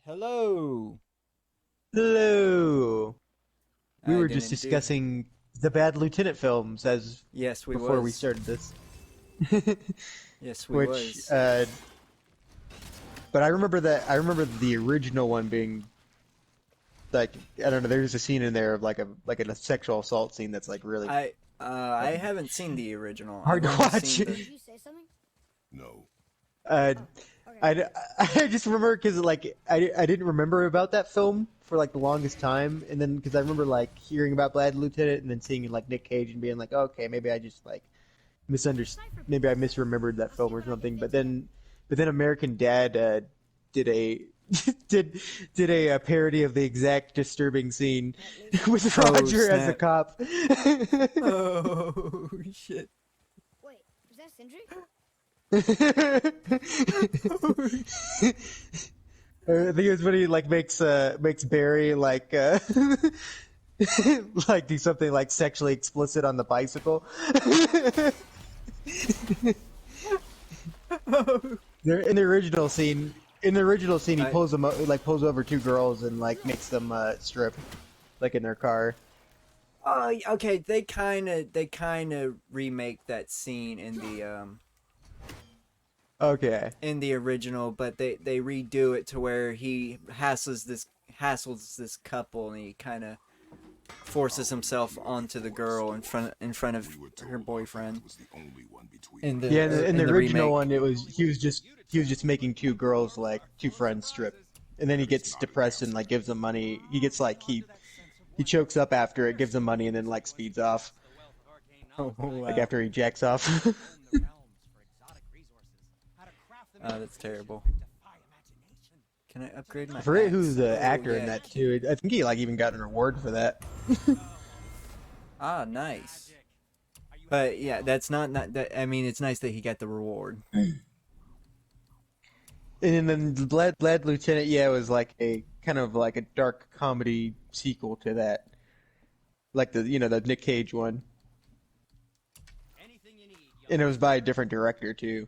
Hello. Hello. We I were just didn't do. discussing the Bad Lieutenant films as Yes, we before we was. started this. Yes, we Which, was. but I remember the original one being like, I don't know. There's a scene in there of like a sexual assault scene that's like really I haven't seen the original. hard I've to only watch. seen the. Did you say something? No. uh, Oh, okay. I just remember because like I didn't remember about that film for like the longest time, and then because I remember like hearing about Bad Lieutenant and then seeing like Nick Cage and being like, okay, maybe I just like misunderstood, maybe I misremembered that film or something. But then American Dad did a did did a parody of the exact disturbing scene At least with Oh Roger as a snap! cop. Oh shit! wait, is that Sindri? I think it's when he like makes Barry like like do something like sexually explicit on the bicycle. There in the original scene, he I pulls over two girls and like makes them strip like in their car. okay. They kind of remake that scene Okay. in the original, but they redo it to where he hassles this couple, and he kind of forces himself onto the girl in front of We were told her our path boyfriend was the only one between in us. the Yeah, in in the the original remake. one, he was just making two girls like two friends strip, and then he gets depressed and like gives them money. He gets like he chokes up after it, gives them money, and then like speeds off Oh like wow. after he jacks off. That's terrible. Can I upgrade I my forget who's axe? the Oh actor in yeah. that too. I think he like even got an award for that. Ah, nice. But yeah, that's not that. I mean, it's nice that he got the reward. And then Blad Lieutenant, yeah, was like a kind of like a dark comedy sequel to that, like the Nick Cage one, and it was by a different director too,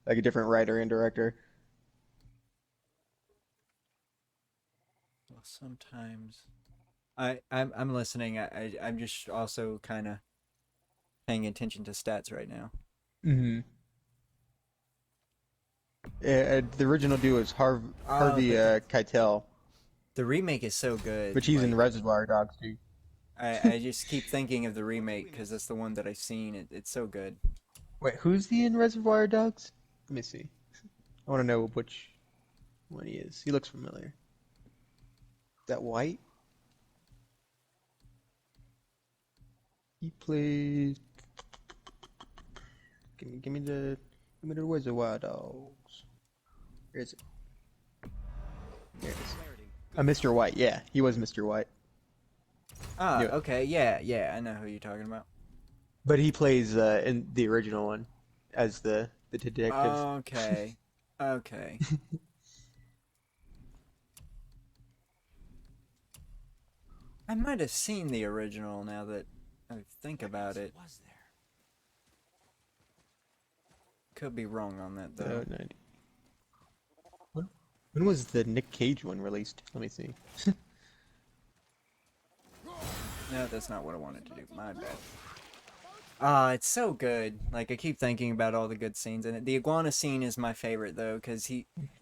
like a different writer and director. Well, sometimes I'm listening. I'm just also kind of paying attention to stats right now. Mm-hmm. The original dude was Oh, Harvey but Keitel, the remake is so but good. he's in Like Reservoir Dogs too. I just keep thinking of the remake because that's the one that I've seen. It's so good. Wait, who's he in Reservoir Dogs? Let me see. I want to know which one he is. He looks familiar. Is that White? He plays. Give me the Reservoir Dogs. Where is it? There it is. Mr. White. Yeah, he was Mr. White. Ah, Knew it. okay, yeah, I know who you're talking about. But he plays in the original one as the detective. Okay, okay. I might have seen the original now that I think about it. Could be wrong on that though. 90. When was the Nick Cage one released? Let me see. No, that's not what I wanted to do. My bad. Ah, it's so good. Like I keep thinking about all the good scenes in it. The iguana scene is my favorite though, because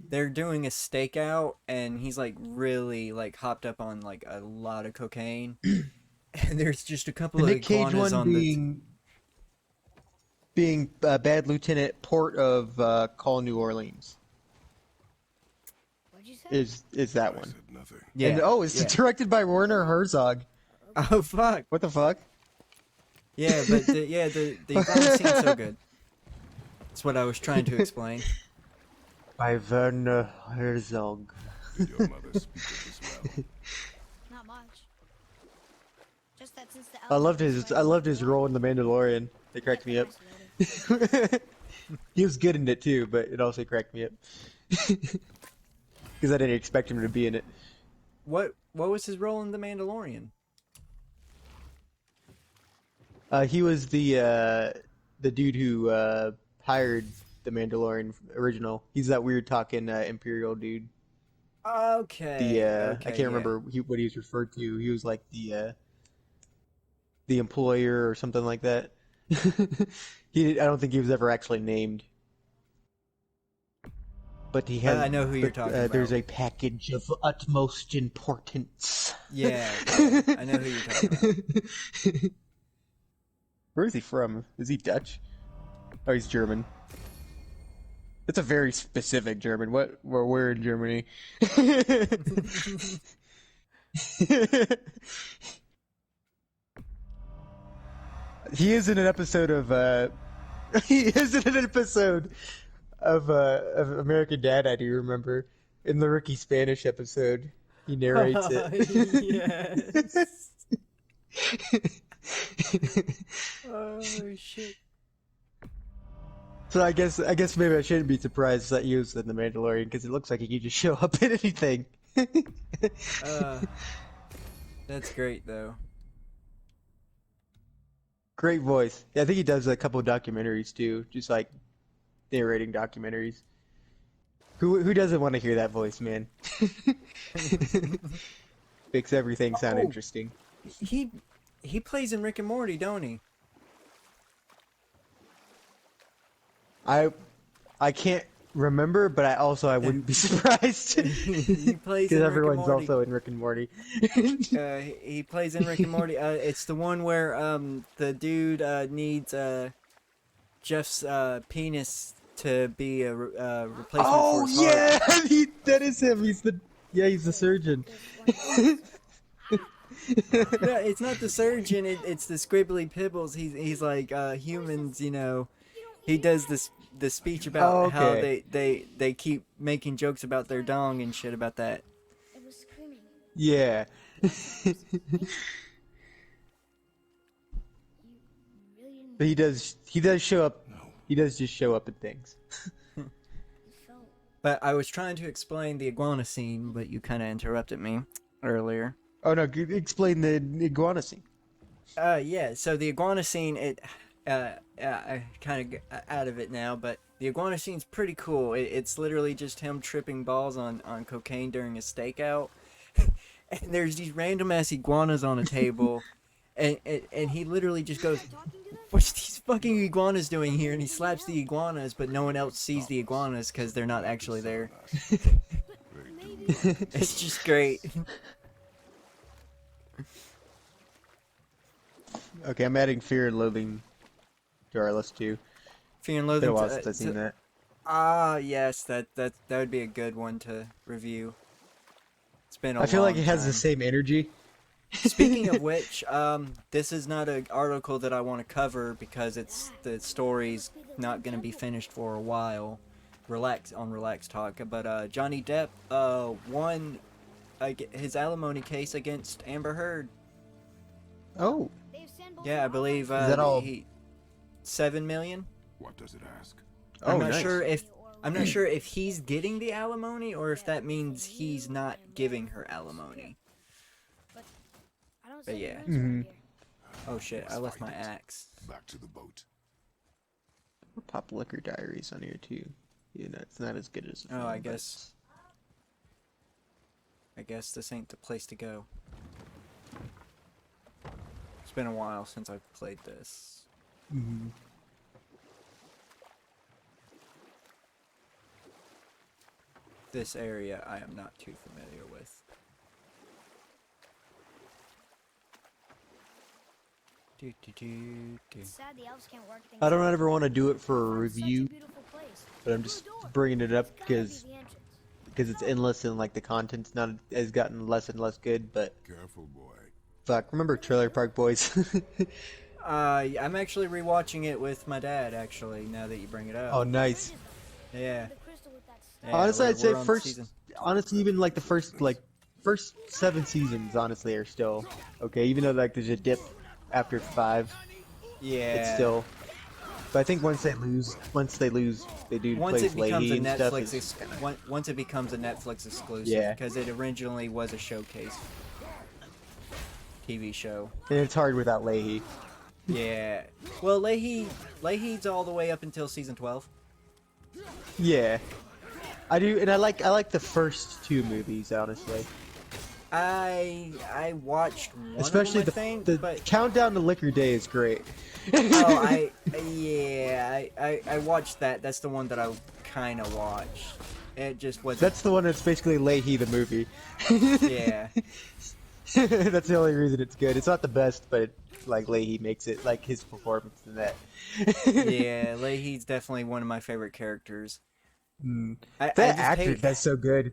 they're doing a stakeout and he's like really like hopped up on like a lot of cocaine, and there's just a The couple of Nick Cage iguanas one on the. being Bad Lieutenant Port of Call New Orleans What'd you say? is that I one. said nothing. And Yeah, oh, it's yeah. directed by Werner Herzog. Oh fuck. What the fuck? Yeah, but the iguana scene's so good. That's what I was trying to explain. By Werner Herzog. Did your mother speak of this well? Not much. Just that since the I loved elevator was his right I over loved the his door, role in The Mandalorian. It cracked me up. He was good in it too, but it also cracked me up because I didn't expect him to be in it. What was his role in The Mandalorian? He was the dude who hired the Mandalorian original. He's that weird talking Imperial dude. Okay. I Okay. can't Yeah. remember what he was referred to. He was like the employer or something like that. I don't think he was ever actually named. But he has. I know who you're talking about. There's a package of utmost importance. Yeah. Yeah. I know who you're talking about. Where is he from? Is he Dutch? Oh, he's German. It's a very specific German. Where in Germany? He is in an episode of he is in an episode of American Dad. I do remember in the Ricky Spanish episode. He narrates it. Yes. Oh shit. So I guess maybe I shouldn't be surprised that he was in the Mandalorian because it looks like he could just show up in anything. That's great though. Great voice. Yeah, I think he does a couple documentaries too, just like narrating documentaries. Who doesn't want to hear that voice, man? Makes everything sound Oh. interesting. He plays in Rick and Morty, don't he? I can't remember, but I wouldn't be surprised. He plays Because in Rick and everyone's Morty. also in Rick and Morty. He plays in Rick and Morty. It's the one where the dude needs Jeff's penis to be a replacement Oh for his heart. yeah, that is him. He's the surgeon. No, it's not the surgeon. It's the scribbly pibbles. He's like humans. You know, he does the speech about Oh, how okay. they keep making jokes about their dong and shit about that. It was screaming. Yeah. You really didn't But he does show up. No. He does just show up in things. felt. But I was trying to explain the iguana scene, but you kind of interrupted me earlier. Oh no, explain the iguana scene. Yeah. So the iguana scene, I kind of out of it now, but the iguana scene's pretty cool. It's literally just him tripping balls on cocaine during a stakeout, and there's these random ass iguanas on a table, and he literally just goes, Talking to them? "What's these fucking iguanas doing here?" And he slaps the iguanas, but no one else sees the iguanas because they're not actually there. Maybe. It's just great. Okay, I'm adding Fear and Loathing to our list too. Fear and It's Loathing. been a while since I've seen that. Yes, that would be a good one to review. It's been a I feel like long it has the time. same energy. Speaking of which, this is not an article that I want to cover because the story's not going to be finished for a while. Relax Talk, but Johnny Depp won his alimony case against Amber Heard. Oh, They've sent both Yeah, I of them believe outside. that all? he $7 million. What does it ask? oh, I'm not nice. sure if he's getting the alimony or if that means he's not giving her alimony. I don't But see yeah. the roots around Mhm. here. Oh shit! I left my axe. Back to the boat. Pop Liquor Diaries on here too. You know, it's not as good as. The Oh, film, I but guess. I guess this ain't the place to go. It's been a while since I've played this. Mhm. This area I am not too familiar with. Do, do, do, do. It's sad the elves can't work things I don't out. ever want to do it for a Found such review, beautiful place. but I'm Through just a door. bringing it up It's gotta be because the entrance. it's endless and like the content's not has gotten less and less good. But Careful, boy. fuck, remember Trailer Park Boys? I'm actually rewatching it with my dad. Actually, now that you bring it up. Oh, nice. Yeah. The crystal with that stuff. Yeah, Honestly, we're- I'd say we're on first. season- Honestly, even like the first 7 seasons, honestly, are still okay. Even though like there's a dip after 5, Yeah. it's still. But I think once they lose, they do Once place it becomes a Leahy and stuff. Netflix, It's- once it becomes a Netflix exclusive, Yeah. because it originally was a showcase TV show. and it's hard without Leahy. Yeah. Well, Leahy's all the way up until season 12. Yeah. I do, and I like the first two movies, honestly. I watched one Especially of them, I think, the but Countdown to Liquor Day is great. oh, I watched that. That's the one that I kind of watched. It just wasn't. That's the one that's basically Leahy the movie. Yeah, That's the only reason it's good. It's not the best, but like Leahy makes it like his performance in that. yeah. Leahy's definitely one of my favorite characters. Mm. I That just actor hate. does so good.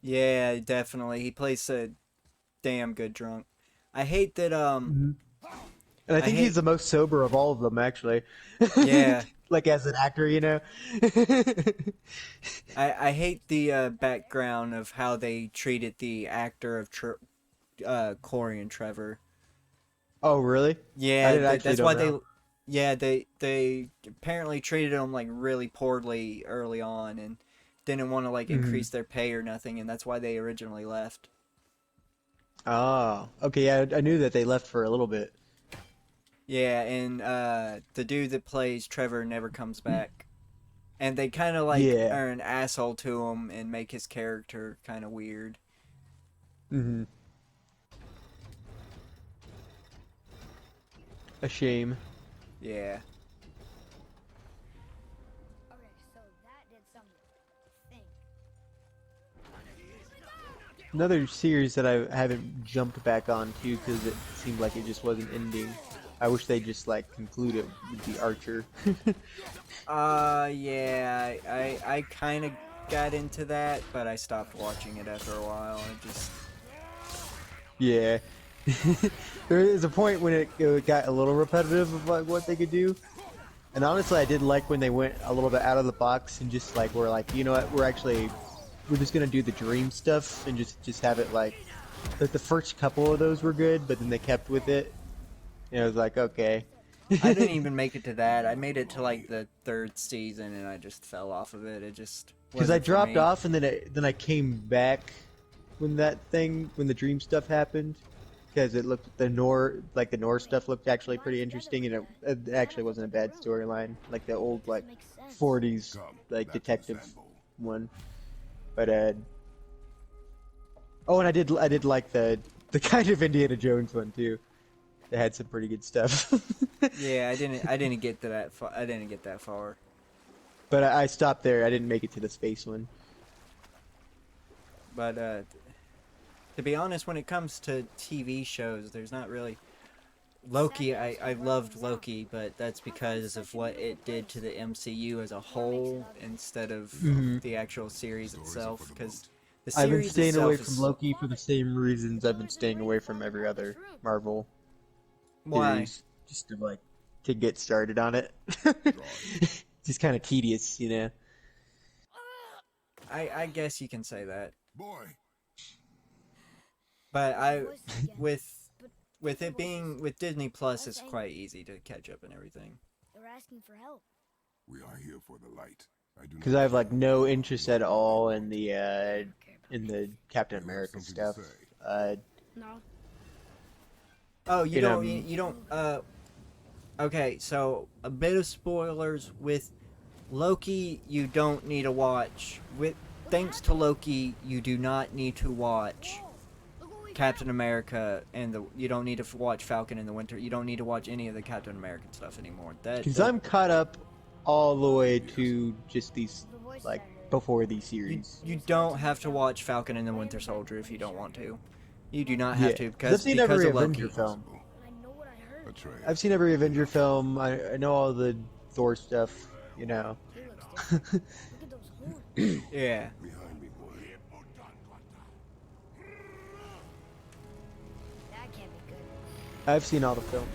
Yeah, definitely. He plays a damn good drunk. I hate that. Mhm. And I think hate. he's the most sober of all of them, actually. Yeah, Like as an actor, you know. I hate the background of how they treated the actor of Corey and Trevor. Oh, really? I Yeah, didn't actually that's don't why know. they apparently treated him like really poorly early on and didn't want to like Mhm. increase their pay or nothing, and that's why they originally left. Oh, okay. Yeah, I knew that they left for a little bit. Yeah, and the dude that plays Trevor never comes back, and they kind of like Yeah. are an asshole to him and make his character kind of weird. Hmm. A shame. Yeah. Okay, so that did something. I think. Another series that I haven't jumped back on to because it seemed like it just wasn't ending. I wish they just like conclude it with the Archer. Yeah, I kind of got into that, but I stopped watching it after a while. I just Yeah. There is a point when it got a little repetitive of like what they could do. And honestly, I did like when they went a little bit out of the box and just like were like, you know what, we're just gonna do the dream stuff and just have it like the first couple of those were good, but then they kept with it. And it was like, okay. I didn't even make it to that. I made it to like the third season, and I just fell off of it. It just Because I wasn't for dropped me. off and then I came back when the dream stuff happened. Because it looked the Nor stuff looked actually pretty interesting, and it actually wasn't a bad storyline, like the old like Makes sense. 40s Come, like back to the detective sandbowl. one. But oh, and I did like the kind of Indiana Jones one too. It had some pretty good stuff. Yeah, I didn't get to that. I didn't get that far. But I stopped there. I didn't make it to the space one. But to be honest, when it comes to TV shows, there's not really Loki. I loved Loki, but that's because of what it did to the MCU as a whole instead of Mhm. the actual series itself. Because the I've been series staying away itself from is Loki for the same reasons I've been staying away from every other Marvel why series, just to like to get started on it. Just kind of tedious, you know. I guess you can say that. Boy, But I Voices again. with it being with Disney Plus, it's quite easy to catch up and everything. They're asking for help. we are here for the light. I do Because not I have like care no for interest you at all or in the Captain You have America something to stuff. say? No. Oh, You know, you don't okay, so a bit of spoilers with Loki you don't need to watch. With thanks to Loki, you do not need to watch Look what we Captain America and you don't need to watch Falcon in the Winter. You don't need to watch any of the Captain American stuff anymore. Because I'm caught up all the way to just these The voices like I heard. before these you, series. you don't have to watch Falcon and the Winter Soldier if you don't want to. You do not Yeah, have to 'cause I've because seen every of Avenger Loki. film. But I know what I heard. Betrayal. I've seen every Avenger film. I know all the Thor stuff. You know. He looks different. Look at those horns. Yeah. Behind me, boy. That can't be good. I've seen all the films.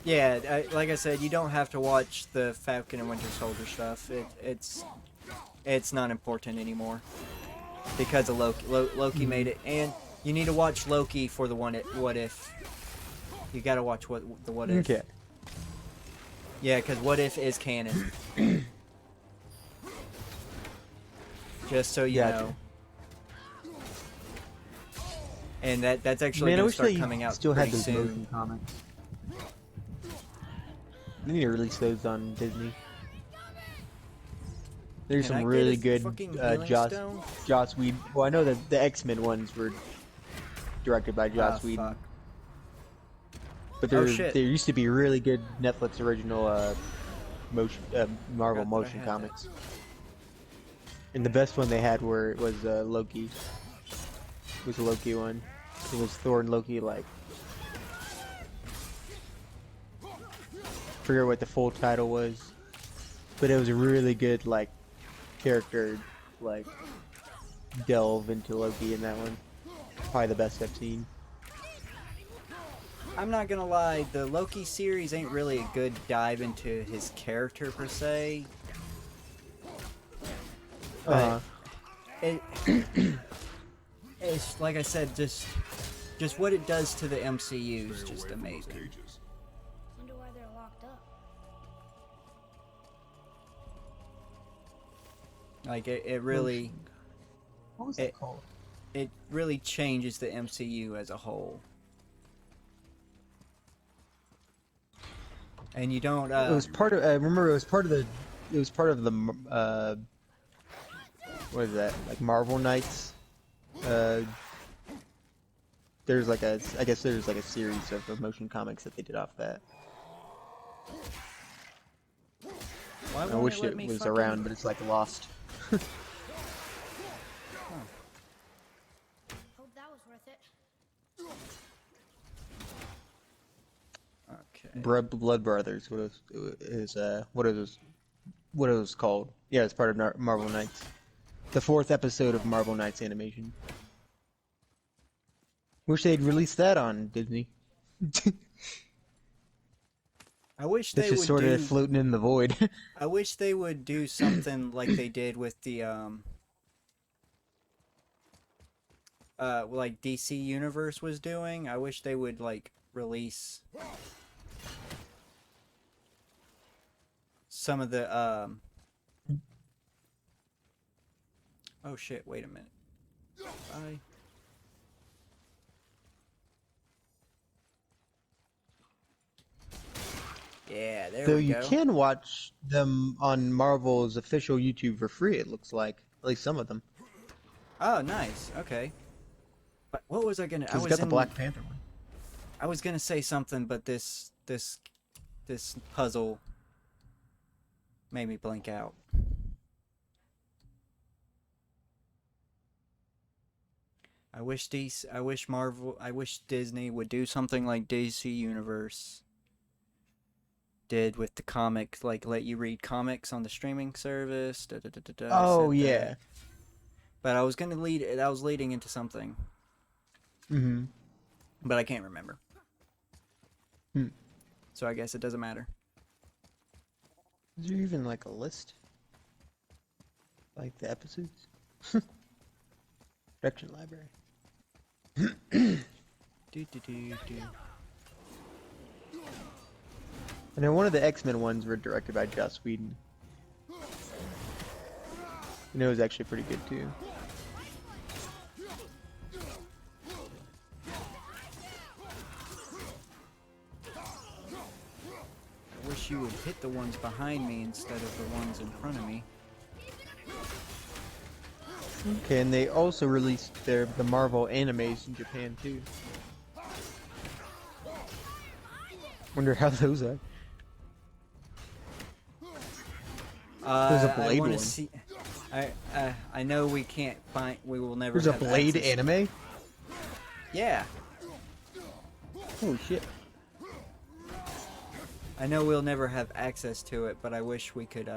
Yeah, like I said, you don't have to watch the Falcon and Winter Soldier stuff. It's not important anymore because of Loki. Loki made it, and you need to watch Loki for the What If. You gotta watch the What If. Okay. Yeah, because What If is canon. Just so you Gotcha. know. And that's actually Man, I gonna wish start they coming out still had pretty those soon. motion comics. They need to release those on Disney. There's Can some I get really a good fucking healing stone? Joss Whedon. Well, I know that the X-Men ones were directed by Joss Ah, Whedon, fuck. but Oh, there shit. used to be really good Netflix original motion Marvel Forgot that I motion had that. comics. And the best one they had was Loki. It was a Loki one. It was Thor and Loki, like, forget what the full title was, but it was a really good like character like delve into Loki in that one. Probably the best I've seen. I'm not gonna lie, the Loki series ain't really a good dive into his character per se. But it, it's like I said, just what it does to the MCU is Stay just away from those amazing. cages. Wonder why they're locked up. Like it really, What was that called? it really changes the MCU as a whole. And you don't. It was part of. I remember it was part of the. It was part of the. What is that? Like Marvel Knights. There's like a. I guess there's like a series of motion comics that they did off that. Why I won't wish let it me was fucking- around, but it's like lost. Hope that was worth it. Okay. Blood Brothers. What it was called? Yeah, it's part of Marvel Knights. The 4th episode of Marvel Knights animation. Wish they'd released that on Disney. I wish This they is would sort do. of floating in the void. I wish they would do something like they did with the like DC Universe was doing. I wish they would like release some of the oh shit, wait a minute. Bye. Yeah, there Though we you go. can watch them on Marvel's official YouTube for free, it looks like. At least some of them. Oh, nice. Okay. But what was I gonna? I It's was got the in. Black Panther one. I was gonna say something, but this puzzle made me blank out. I wish Disney would do something like DC Universe did with the comic, like let you read comics on the streaming service. I Oh said yeah. that. But I was leading into something, Mm-hmm. but I can't remember. Hmm. So I guess it doesn't matter. Is there even like a list? Like the episodes? Production library. Do, do, do, do. I know one of the X-Men ones were directed by Joss Whedon. And it was actually pretty good too. I wish you would hit the ones behind me instead of the ones in front of me. Okay, and they also released the Marvel animes in Japan too. Wonder how those are. There's a I Blade wanna one. see. I know we can't find. We will never. There's a have Blade access- anime? Yeah, Holy shit. I know we'll never have access to it, but I wish we could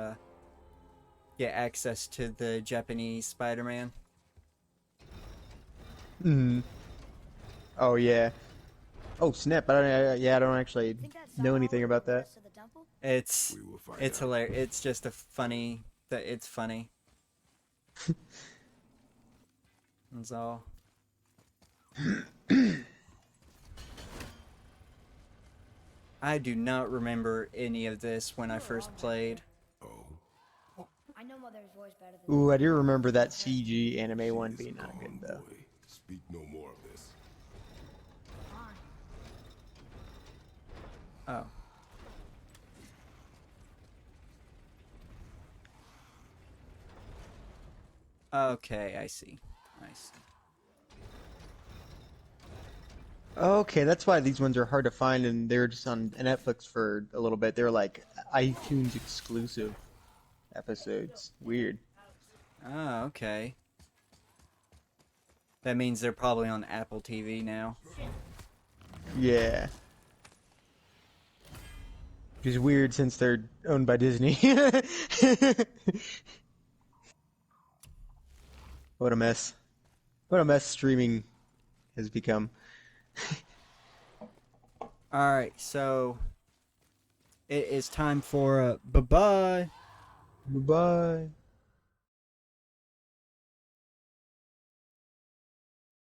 get access to the Japanese Spider-Man. Hmm. Oh yeah. Oh snap! I don't actually Think that's know how anything we about that. progress to the temple? It's We will find it's out. hilarious. It's just a funny that it's funny. That's all. I do not remember any of this when I first played. Oh, I know Mother's voice better than Ooh, I do remember that CG anime one being not calm, good though. boy. Speak no more of this. mine. Oh. Okay, I see. I see. Okay, that's why these ones are hard to find, and they were just on Netflix for a little bit. They were like iTunes exclusive episodes. Weird. Ah, okay. That means they're probably on Apple TV now. Yeah. Which is weird since they're owned by Disney. What a mess. What a mess streaming has become. Alright, so it is time for bye-bye. Bye-bye.